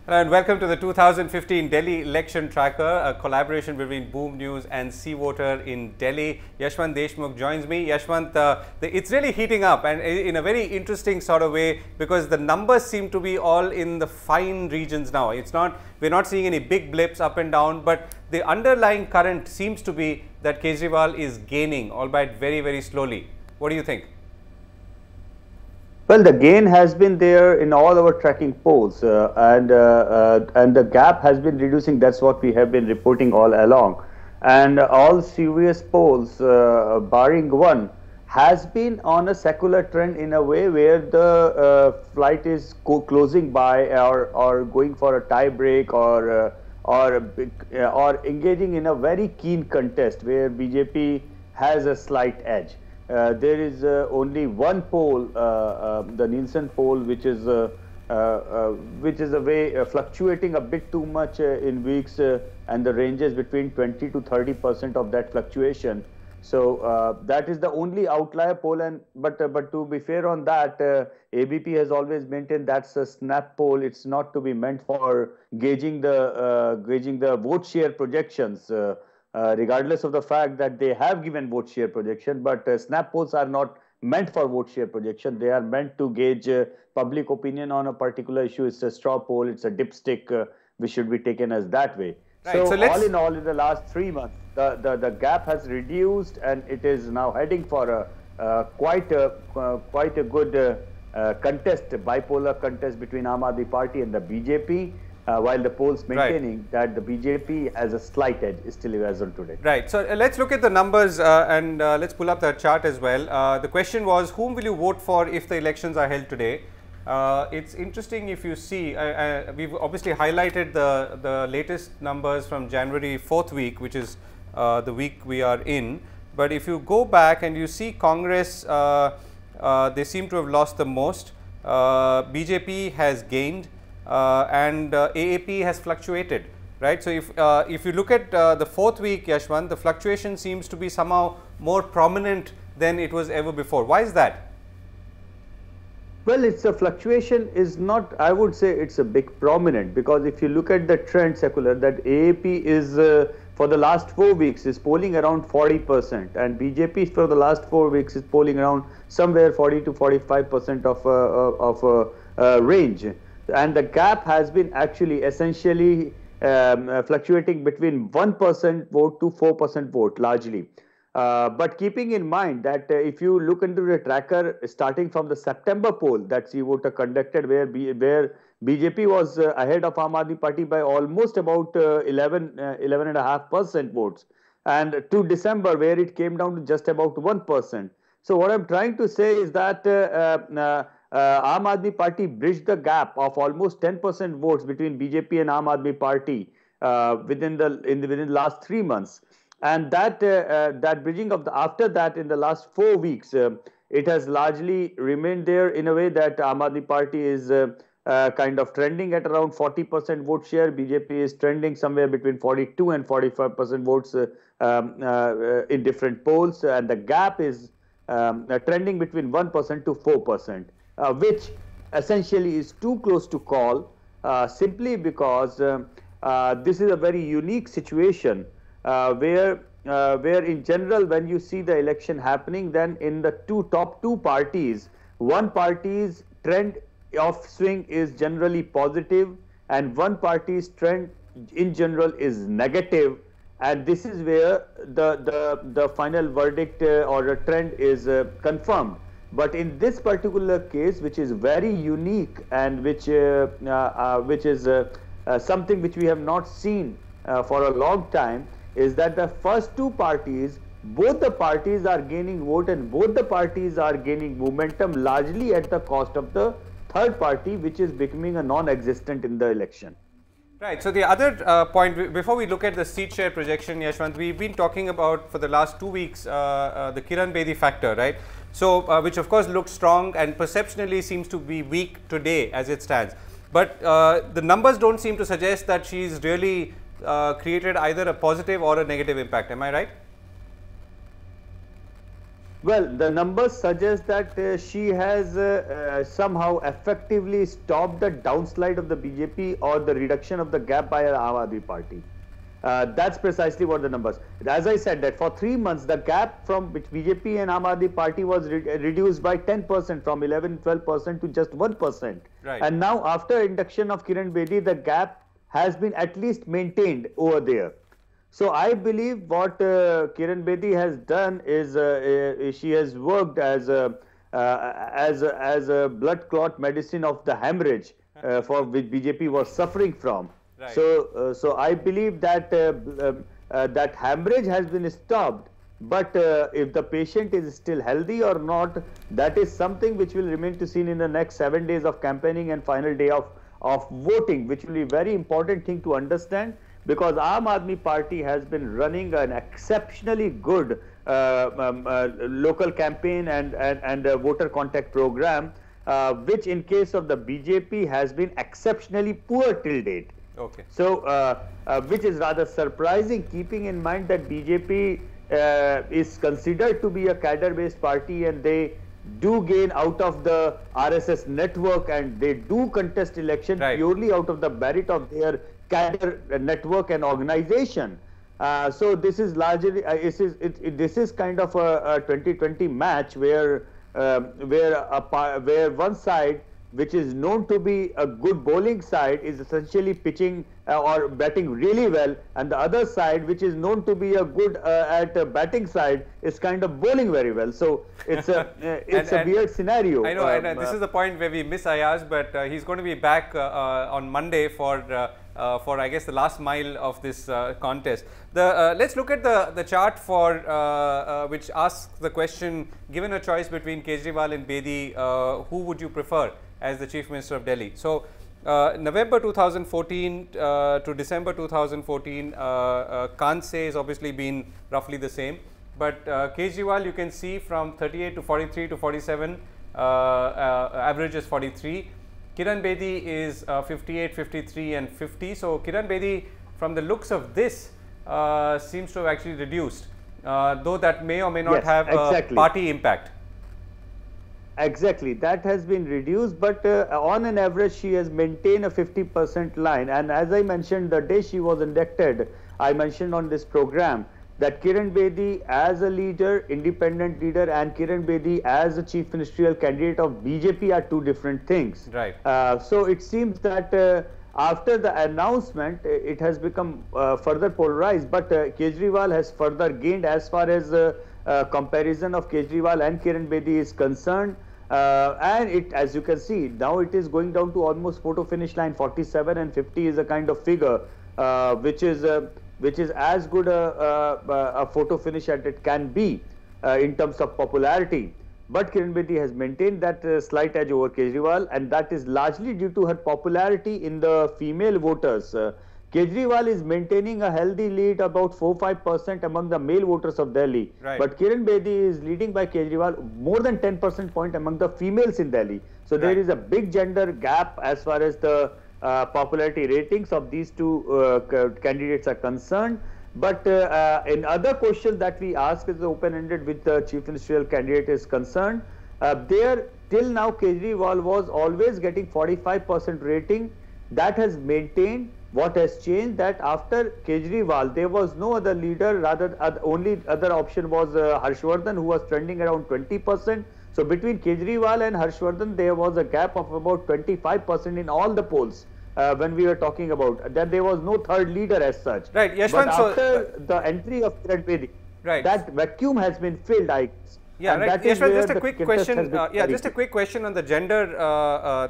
Hello and welcome to the 2015 Delhi Election Tracker, a collaboration between Boom News and CVoter in Delhi. Yashwant Deshmukh joins me. Yashwant, it's really heating up and in a very interesting sort of way because the numbers seem to be all in the fine regions now. We're not seeing any big blips up and down, but the underlying current seems to be that Kejriwal is gaining, albeit very, very slowly. What do you think? Well, the gain has been there in all our tracking polls, and the gap has been reducing. That's what we have been reporting all along. And all serious polls, barring one, has been on a secular trend in a way where the flight is closing by or going for a tie break or engaging in a very keen contest where BJP has a slight edge. There is only one poll, the Nielsen poll, which is a way fluctuating a bit too much in weeks, and the ranges between 20 to 30% of that fluctuation. So that is the only outlier poll. And but to be fair on that, ABP has always maintained that's a snap poll. It's not to be meant for gauging the vote share projections. Regardless of the fact that they have given vote share projection, but snap polls are not meant for vote share projection. They are meant to gauge public opinion on a particular issue. It's a straw poll, it's a dipstick, which should be taken as that way. Right. So all in all, in the last 3 months, the gap has reduced and it is now heading for quite a good contest, bipolar contest between Aam Aadmi Party and the BJP. While the polls maintaining that the BJP has a slight edge still as on today. Right. So let's look at the numbers and let's pull up the chart as well. The question was, whom will you vote for if the elections are held today? It's interesting if you see, we've obviously highlighted the latest numbers from January 4th week, which is the week we are in. But if you go back and you see Congress, they seem to have lost the most. BJP has gained. And AAP has fluctuated, right? So if you look at the 4th week, Yashwant, the fluctuation seems to be somehow more prominent than it was ever before. Why is that? Well, it's a fluctuation is not, I would say it's a big prominent, because if you look at the trend secular, that AAP is for the last 4 weeks is polling around 40%, and BJP for the last 4 weeks is polling around somewhere 40 to 45% of range. And the gap has been actually essentially fluctuating between 1% vote to 4% vote largely. But keeping in mind that if you look into the tracker starting from the September poll that CVoter conducted, where BJP was ahead of Aam Aadmi Party by almost about 11.5% votes, and to December where it came down to just about 1%. So what I'm trying to say is that Aam Aadmi Party bridged the gap of almost 10% votes between BJP and Aam Aadmi Party within the last 3 months, and that bridging of after that in the last 4 weeks, it has largely remained there in a way that Aam Aadmi Party is kind of trending at around 40% vote share. BJP is trending somewhere between 42 and 45% votes in different polls, and the gap is trending between 1% to 4%. Which essentially is too close to call, simply because this is a very unique situation where in general when you see the election happening, then in the top two parties, one party's trend of swing is generally positive and one party's trend in general is negative, and this is where the final verdict or the trend is confirmed. But in this particular case, which is very unique and which is something which we have not seen for a long time, is that the first two parties, both the parties are gaining vote and both the parties are gaining momentum largely at the cost of the third party, which is becoming a non-existent in the election. Right. So the other point, before we look at the seat share projection, Yashwant, we've been talking about for the last 2 weeks the Kiran Bedi factor, right? So which of course looks strong and perceptionally seems to be weak today as it stands. But the numbers don't seem to suggest that she's really created either a positive or a negative impact. Am I right? Well, the numbers suggest that she has somehow effectively stopped the downslide of the BJP or the reduction of the gap by the Aam Aadmi Party. That's precisely what the numbers. As I said, that for 3 months, the gap from which BJP and Aam Aadmi Party was reduced by 10%, from 11-12% to just 1%. Right. And now, after induction of Kiran Bedi, the gap has been at least maintained over there. So I believe what Kiran Bedi has done is she has worked as a blood clot medicine of the hemorrhage for which BJP was suffering from. Right. So I believe that that hemorrhage has been stopped. But if the patient is still healthy or not, that is something which will remain to seen in the next 7 days of campaigning and final day of voting, which will be very important thing to understand. Because Aam Aadmi Party has been running an exceptionally good local campaign and voter contact program, which in case of the BJP has been exceptionally poor till date. Okay. So, which is rather surprising, keeping in mind that BJP is considered to be a cadre-based party, and they do gain out of the RSS network, and they do contest election purely out of the merit of their cadre network and organization. So this is largely this is kind of a 2020 match where one side, which is known to be a good bowling side, is essentially pitching or batting really well, and the other side, which is known to be a good at batting side, is kind of bowling very well. So it's a a weird scenario. I know, and this is the point where we miss Ayaz, but he's going to be back on Monday for I guess the last mile of this contest. Let's look at the chart for which asks the question: given a choice between Kejriwal and Bedi, who would you prefer as the Chief Minister of Delhi? So, November 2014 to December 2014, can't say has obviously been roughly the same, but Kejriwal, you can see from 38 to 43 to 47, average is 43. Kiran Bedi is 58, 53 and 50. So, Kiran Bedi, from the looks of this, seems to have actually reduced, though that may or may not have a party impact. Exactly, that has been reduced, but on an average she has maintained a 50% line. And as I mentioned, the day she was inducted, I mentioned on this program that Kiran Bedi as a leader, independent leader, and Kiran Bedi as a chief ministerial candidate of BJP are two different things. Right. So it seems that after the announcement, it has become further polarized, but Kejriwal has further gained as far as comparison of Kejriwal and Kiran Bedi is concerned, and it, as you can see, now it is going down to almost photo finish line. 47 and 50 is a kind of figure which is as good a photo finish as it can be in terms of popularity. But Kiran Bedi has maintained that slight edge over Kejriwal, and that is largely due to her popularity in the female voters. Kejriwal is maintaining a healthy lead, about 4-5% among the male voters of Delhi. Right. But Kiran Bedi is leading by Kejriwal more than 10% point among the females in Delhi. So there is a big gender gap as far as the popularity ratings of these two candidates are concerned. But in other questions that we ask is open-ended with the chief ministerial candidate is concerned. There till now Kejriwal was always getting 45% rating. That has maintained. What has changed that after Kejriwal, there was no other leader, rather only other option was Harshvardhan, who was trending around 20%. So between Kejriwal and Harshvardhan, there was a gap of about 25% in all the polls when we were talking about that. There was no third leader as such. Right, Yashwant. But after the entry of Kiran Bedi, that vacuum has been filled. Yeah, right. Yashwant, just a quick question. Just a quick question on the gender,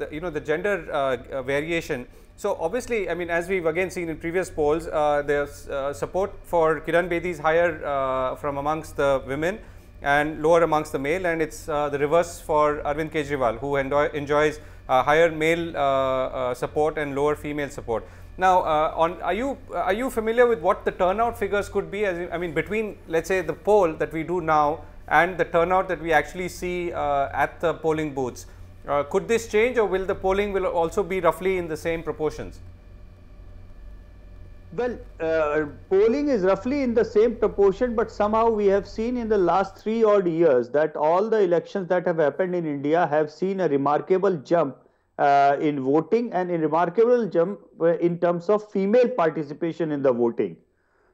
the gender variation. So obviously, I mean, as we've again seen in previous polls, there's support for Kiran Bedi is higher from amongst the women and lower amongst the male, and it's the reverse for Arvind Kejriwal, who enjoys higher male support and lower female support. Now, are you familiar with what the turnout figures could be? I mean, between, let's say, the poll that we do now and the turnout that we actually see at the polling booths. Could this change, or will the polling will also be roughly in the same proportions? Well, polling is roughly in the same proportion, but somehow we have seen in the last 3 odd years that all the elections that have happened in India have seen a remarkable jump in voting and a remarkable jump in terms of female participation in the voting.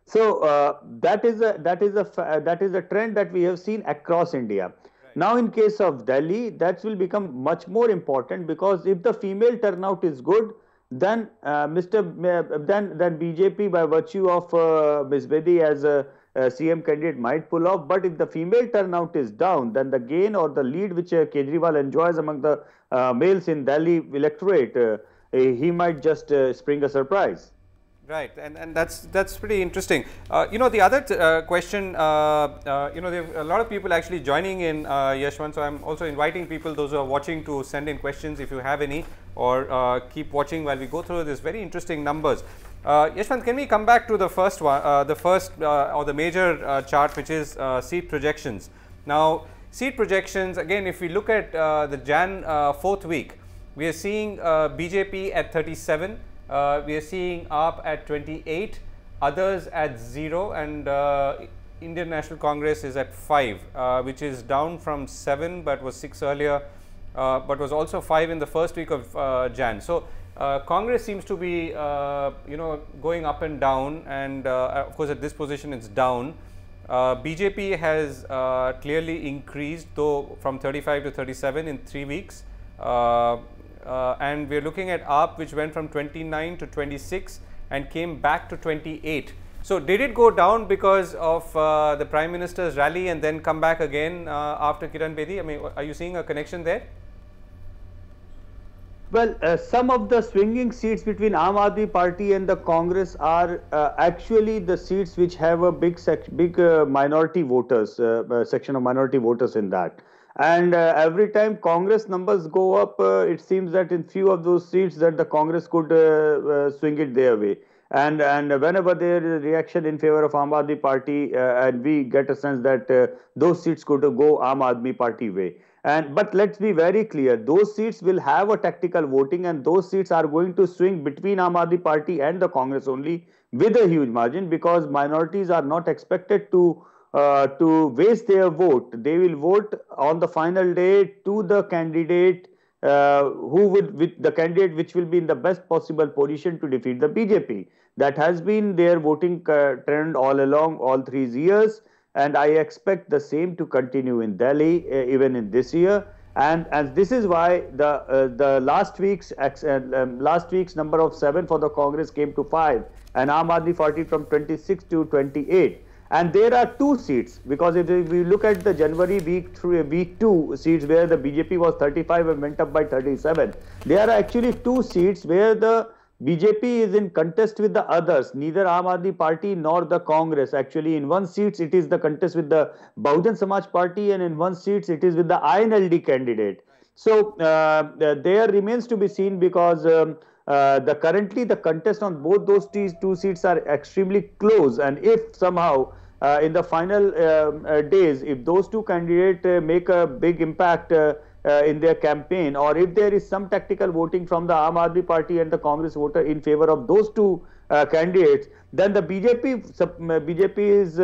So that is a trend that we have seen across India. Right. Now, in case of Delhi, that will become much more important because if the female turnout is good, then then BJP by virtue of Ms. Bedi as a CM candidate might pull off. But if the female turnout is down, then the gain or the lead which Kejriwal enjoys among the males in Delhi electorate, he might just spring a surprise. Right, and that's pretty interesting. You know, the other question, you know, there are a lot of people actually joining in, Yashwant. So I'm also inviting people, those who are watching, to send in questions if you have any, or keep watching while we go through this very interesting numbers. Yashwant, can we come back to the first one, or the major chart, which is seat projections. Now, seat projections, again, if we look at the Jan 4th week, we are seeing BJP at 37. We are seeing AAP at 28, others at 0, and Indian National Congress is at 5, which is down from 7 but was 6 earlier, but was also 5 in the first week of Jan. So Congress seems to be you know, going up and down, and of course at this position it's down. BJP has clearly increased, though, from 35 to 37 in 3 weeks. And we are looking at AAP, which went from 29 to 26 and came back to 28. So did it go down because of the Prime Minister's rally and then come back again after Kiran Bedi? I mean, are you seeing a connection there? Well, some of the swinging seats between Aam Aadmi Party and the Congress are actually the seats which have a big minority voters, section of minority voters in that. And every time Congress numbers go up, it seems that in few of those seats that the Congress could swing it their way. And whenever there is a reaction in favor of Aam Aadmi Party, and we get a sense that those seats could go Aam Aadmi Party way. But let's be very clear, those seats will have a tactical voting, and those seats are going to swing between Aam Aadmi Party and the Congress only with a huge margin, because minorities are not expected to waste their vote. They will vote on the final day to the candidate the candidate which will be in the best possible position to defeat the BJP. That has been their voting trend all along, all 3 years, and I expect the same to continue in Delhi even in this year. And this is why the last week's number of 7 for the Congress came to 5, and Aam Aadmi Party from 26 to 28. And there are 2 seats, because if we look at the January week 2 seats where the BJP was 35 and went up by 37, there are actually 2 seats where the BJP is in contest with the others, neither Aam Aadmi Party nor the Congress. Actually, in 1 seat it is the contest with the Bahujan Samaj Party, and in 1 seat it is with the INLD candidate. So there remains to be seen, because currently the contest on both those 2 seats are extremely close, and if somehow in the final days, if those 2 candidates make a big impact in their campaign, or if there is some tactical voting from the Aam Aadmi Party and the Congress voter in favor of those 2 candidates, then the BJP is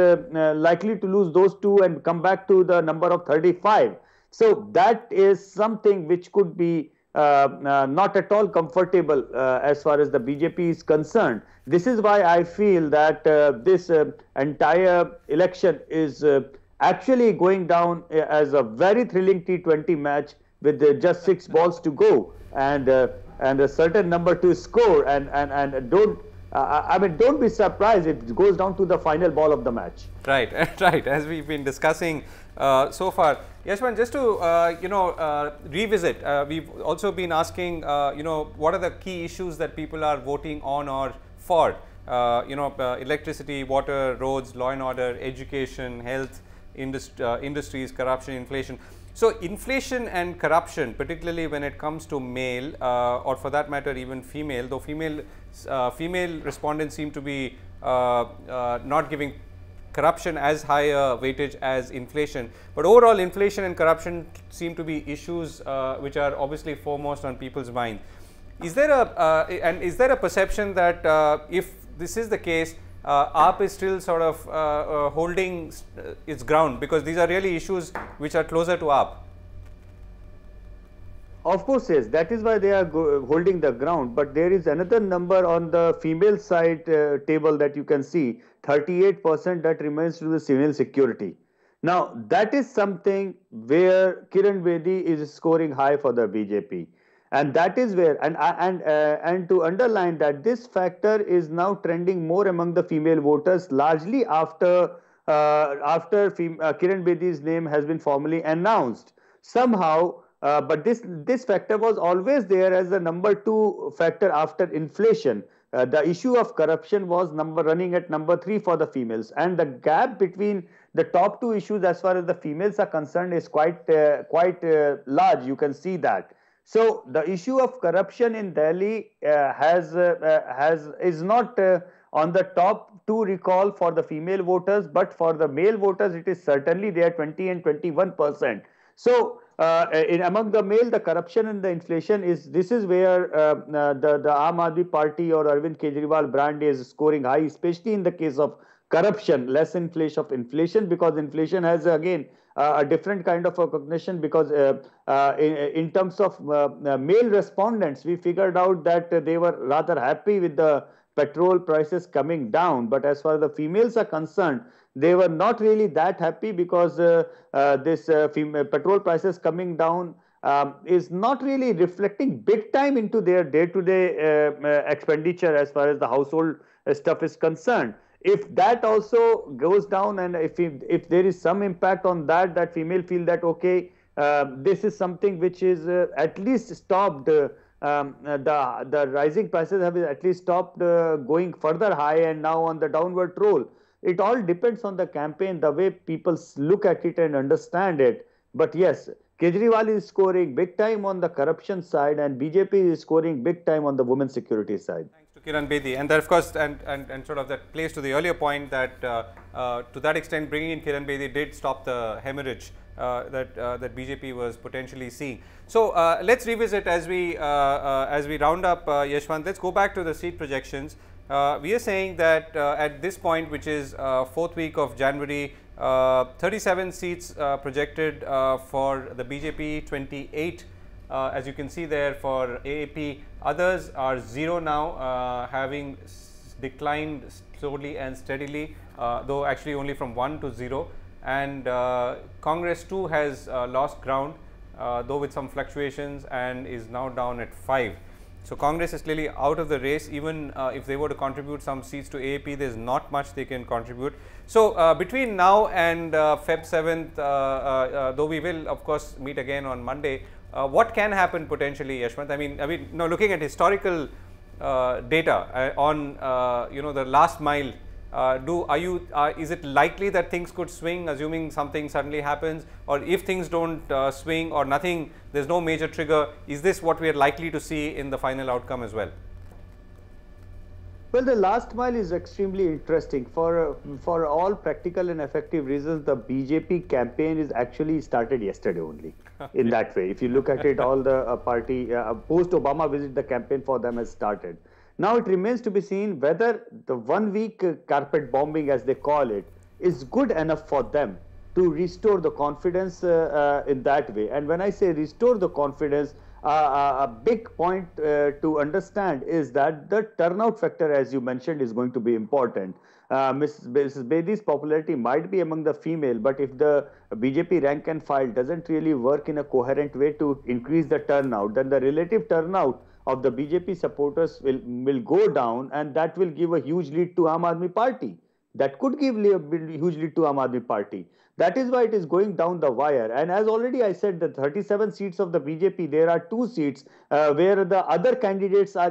likely to lose those 2 and come back to the number of 35. So that is something which could be not at all comfortable as far as the BJP is concerned. This is why I feel that this entire election is actually going down as a very thrilling T20 match with just 6 balls to go and a certain number to score. And don't be surprised if it goes down to the final ball of the match. Right, right. As we've been discussing so far, Yashwant, just to revisit, we've also been asking, what are the key issues that people are voting on or for? Electricity, water, roads, law and order, education, health, industries, corruption, inflation. So inflation and corruption, particularly when it comes to male, or for that matter even female, though female respondents seem to be not giving corruption as high a weightage as inflation, but overall inflation and corruption seem to be issues which are obviously foremost on people's mind. Is there a perception that if this is the case, AAP is still sort of holding its ground, because these are really issues which are closer to AAP. Of course, yes, that is why they are holding the ground. But there is another number on the female side table that you can see, 38% that remains to the civil security. Now, that is something where Kiran Bedi is scoring high for the BJP. And that is where, and to underline that, this factor is now trending more among the female voters, largely after Kiran Bedi's name has been formally announced. Somehow, but this factor was always there as the number 2 factor after inflation. The issue of corruption was running at number 3 for the females, and the gap between the top 2 issues as far as the females are concerned is quite large. You can see that. So the issue of corruption in Delhi is not on the top 2 recall for the female voters, but for the male voters it is certainly there, 20 and 21%. So among the male, the corruption and the inflation this is where the Aam Aadmi Party or Arvind Kejriwal brand is scoring high, especially in the case of corruption, less inflation, because inflation has again a different kind of recognition, because in terms of male respondents, we figured out that they were rather happy with the petrol prices coming down. But as far as the females are concerned, they were not really that happy, because this petrol prices coming down is not really reflecting big time into their day-to-day expenditure as far as the household stuff is concerned. If that also goes down, and if there is some impact on that female feel that okay, this is something which is at least stopped, the rising prices have at least stopped going further high and now on the downward roll. It all depends on the campaign, the way people look at it and understand it. But yes, Kejriwal is scoring big time on the corruption side, and BJP is scoring big time on the women's security side. Thanks to Kiran Bedi. And that, of course, and sort of that plays to the earlier point that to that extent, bringing in Kiran Bedi did stop the hemorrhage that BJP was potentially seeing. So let's revisit as we round up, Yashwant. Let's go back to the seat projections. We are saying that at this point, which is 4th week of January, 37 seats projected for the BJP, 28 as you can see there for AAP. Others are 0 now, having declined slowly and steadily, though actually only from 1 to 0. And Congress too has lost ground, though with some fluctuations, and is now down at 5. So Congress is clearly out of the race. Even if they were to contribute some seats to AAP, there is not much they can contribute. So between now and Feb 7th, though we will of course meet again on Monday, what can happen potentially, Yashwant? I mean, now looking at historical data on the last mile, is it likely that things could swing, assuming something suddenly happens, or if things don't swing or nothing, there's no major trigger, is this what we are likely to see in the final outcome as well? Well, the last mile is extremely interesting. For all practical and effective reasons, the BJP campaign is actually started yesterday only. In that way, if you look at it, all the party post-Obama visit, the campaign for them has started. Now it remains to be seen whether the 1 week carpet bombing, as they call it, is good enough for them to restore the confidence in that way. And when I say restore the confidence, a big point to understand is that the turnout factor, as you mentioned, is going to be important. Mrs. Bedi's popularity might be among the female, but if the BJP rank and file doesn't really work in a coherent way to increase the turnout, then the relative turnout of the BJP supporters will go down, and that will give a huge lead to Aam Aadmi Party. That could give a huge lead to Aam Aadmi Party. That is why it is going down the wire. And as already I said, the 37 seats of the BJP, there are 2 seats where the other candidates are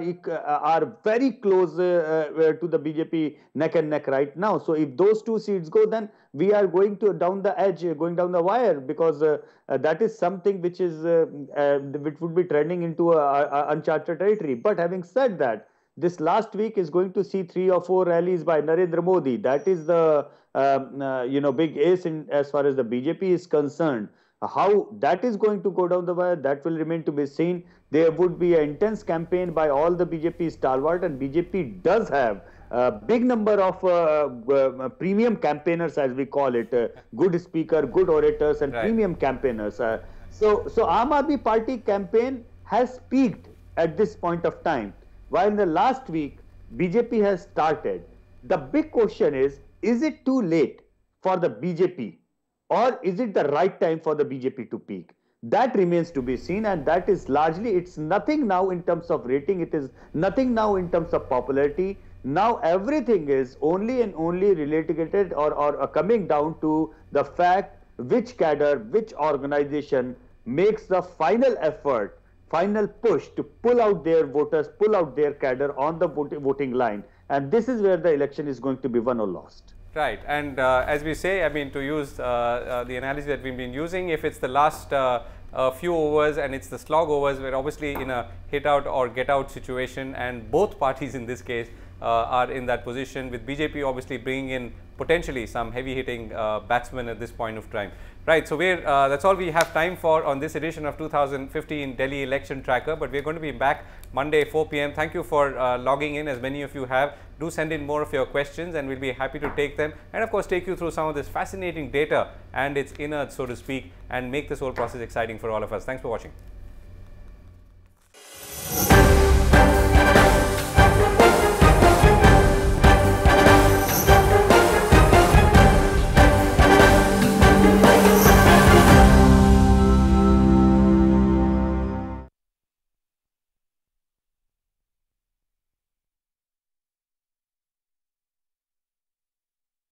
very close to the BJP neck and neck right now. So if those 2 seats go, then we are going down the edge, going down the wire, because that is something which would be trending into uncharted territory. But having said that, this last week is going to see 3 or 4 rallies by Narendra Modi. That is the big ace as far as the BJP is concerned. How that is going to go down the wire, that will remain to be seen. There would be an intense campaign by all the BJP stalwart, and BJP does have big number of premium campaigners, as we call it, good speaker, good orators, and premium campaigners. So Aam Aadmi Party campaign has peaked at this point of time, while in the last week BJP has started. The big question is it too late for the BJP, or is it the right time for the BJP to peak? That remains to be seen, and that is largely, it's nothing now in terms of rating, it is nothing now in terms of popularity. Now everything is only and only related or coming down to the fact which cadre, which organization makes the final effort, final push to pull out their voters, pull out their cadre on the voting line. And this is where the election is going to be won or lost. Right, and as we say, I mean, to use the analogy that we've been using, if it's the last few overs and it's the slog overs, we're obviously in a hit out or get out situation, and both parties in this case are in that position, with BJP obviously bringing in potentially some heavy hitting batsmen at this point of time. Right, so that's all we have time for on this edition of 2015 Delhi Election Tracker, but we're going to be back Monday 4 p.m. Thank you for logging in, as many of you have. Do send in more of your questions and we'll be happy to take them, and of course take you through some of this fascinating data and its innards, so to speak, and make this whole process exciting for all of us. Thanks for watching.